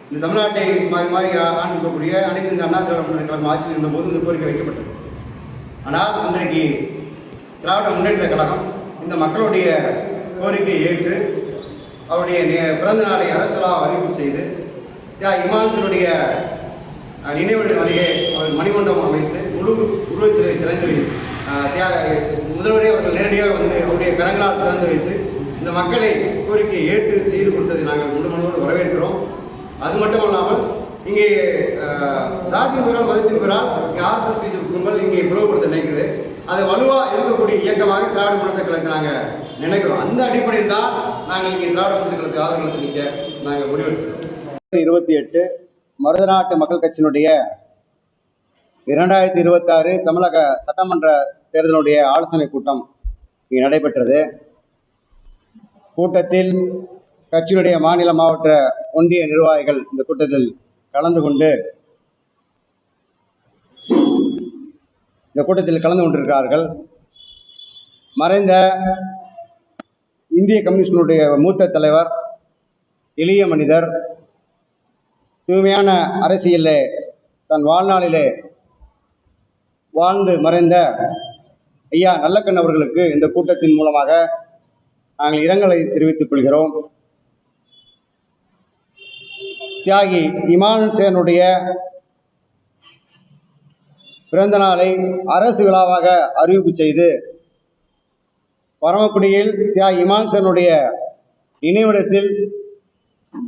இந்த தமிழ்நாட்டை மாறி மாறி ஆண்டிருக்கக்கூடிய அனைத்து இந்த அண்ணா திராவிட முன்னேற்ற கழகம் ஆட்சியில் இருந்தபோது இந்த கோரிக்கை வைக்கப்பட்டது. ஆனால் இன்றைக்கு திராவிட முன்னேற்ற கழகம் இந்த மக்களுடைய கோரிக்கையை ஏற்று அவருடைய பிறந்த நாளை அரசலாக அறிவிப்பு செய்து இமான்சனுடைய நினைவு அருகே அவர் மணிமண்டபம் அமைத்து முழு உருவ சிலை திறந்து முதல்வரே அவர்கள் நேரடியாக வந்து அவருடைய கரங்களால் திறந்து வைத்து இந்த மக்களை கோரிக்கையை ஏற்று செய்து கொடுத்ததை நாங்கள் முழுமனோடு வரவேற்கிறோம். அது மட்டுமல்லாமல் இங்கே சாதியின் பெயரால் மதத்தின் பெயரால் ஆர்எஸ்எஸ் பிஜேபி கும்பல் இங்கே பிளவுபடுத்த நினைக்குது. அதை வலுவாக இருக்கக்கூடிய இயக்கமாக திராவிட முன்னேற்ற கழகத்தை நாங்கள் நினைக்கிறோம். அந்த அடிப்படையில் தான் நாங்கள் இங்கே திராவிட முன்னேற்ற கழகத்துக்கு ஆதரவு நிற்க நாங்கள் முடிவெடுக்கிறோம். 28 மருதநாட்டு மக்கள் கட்சியினுடைய 2026 தமிழக சட்டமன்ற தேர்தலுடைய ஆலோசனை கூட்டம் இங்கே நடைபெற்றது. கூட்டத்தில் கட்சியினுடைய மாநில மாவட்ட ஒன்றிய நிர்வாகிகள் இந்த கூட்டத்தில் கலந்து கொண்டிருக்கிறார்கள். மறைந்த இந்திய கம்யூனிஸ்டினுடைய மூத்த தலைவர், எளிய மனிதர், தூய்மையான அரசியலிலே தன் வாழ்நாளிலே வாழ்ந்து மறைந்த ஐயா நல்லக்கண் அவர்களுக்கு இந்த கூட்டத்தின் மூலமாக நாங்கள் இரங்கலை தெரிவித்துக் கொள்கிறோம். தியாகி இமானுசேனுடைய பிறந்த நாளை அரசு விழாவாக அறிவிப்பு செய்து பரமக்குடியில் தியாகி இமானுசேனுடைய நினைவிடத்தில்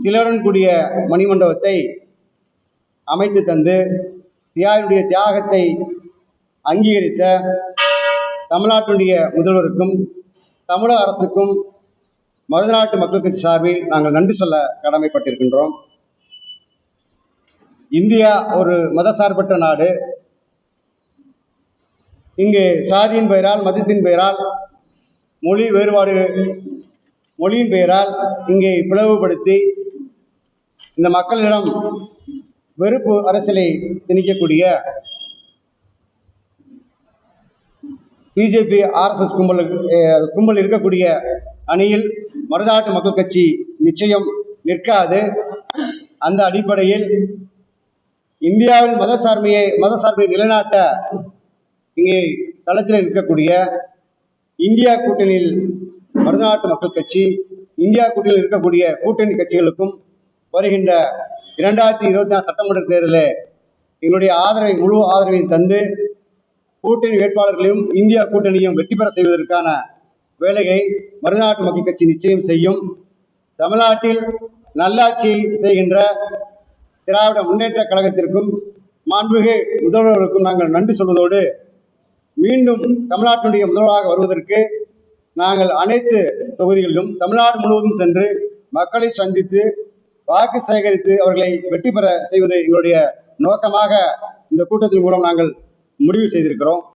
சிலருடன் கூடிய மணிமண்டபத்தை அமைத்து தந்து தியாகியுடைய தியாகத்தை அங்கீகரித்த தமிழ்நாட்டுடைய முதல்வருக்கும் தமிழக அரசுக்கும் மருதநாட்டு மக்கள் கட்சி சார்பில் நாங்கள் நன்றி சொல்ல கடமைப்பட்டிருக்கின்றோம். இந்தியா ஒரு மதசார்பற்ற நாடு. இங்கு சாதியின் பெயரால், மதத்தின் பெயரால், மொழி வேறுபாடு, மொழியின் பெயரால் இங்கே பிளவுபடுத்தி இந்த மக்களிடம் வெறுப்பு அரசியலை திணிக்கக்கூடிய பிஜேபி ஆர்எஸ்எஸ் கும்பல் இருக்கக்கூடிய அணியில் மருதநாட்டு மக்கள் கட்சி நிச்சயம் நிற்காது. அந்த அடிப்படையில் இந்தியாவில் மதசார்பை நிலைநாட்ட இங்கே தளத்தில் இருக்கக்கூடிய இந்தியா கூட்டணியில் மருதநாட்டு மக்கள் கட்சி, இந்தியா கூட்டணியில் இருக்கக்கூடிய கூட்டணி கட்சிகளுக்கும் வருகின்ற 2024 சட்டமன்ற தேர்தலில் எங்களுடைய முழு ஆதரவை தந்து கூட்டணி வேட்பாளர்களையும் இந்தியா கூட்டணியும் வெற்றி பெற செய்வதற்கான வேலையை மருதநாட்டு மக்கள் கட்சி நிச்சயம் செய்யும். தமிழ்நாட்டில் நல்லாட்சி செய்கின்ற திராவிட முன்னேற்ற கழகத்திற்கும் மாண்புமிகு முதல்வர்களுக்கும் நாங்கள் நன்றி சொல்வதோடு, மீண்டும் தமிழ்நாட்டினுடைய முதல்வராக வருவதற்கு நாங்கள் அனைத்து தொகுதிகளிலும் தமிழ்நாடு முழுவதும் சென்று மக்களை சந்தித்து வாக்கு சேகரித்து அவர்களை வெற்றி பெற செய்வது எங்களுடைய நோக்கமாக இந்த கூட்டத்தின் மூலம் நாங்கள் முடிவு செய்திருக்கிறோம்.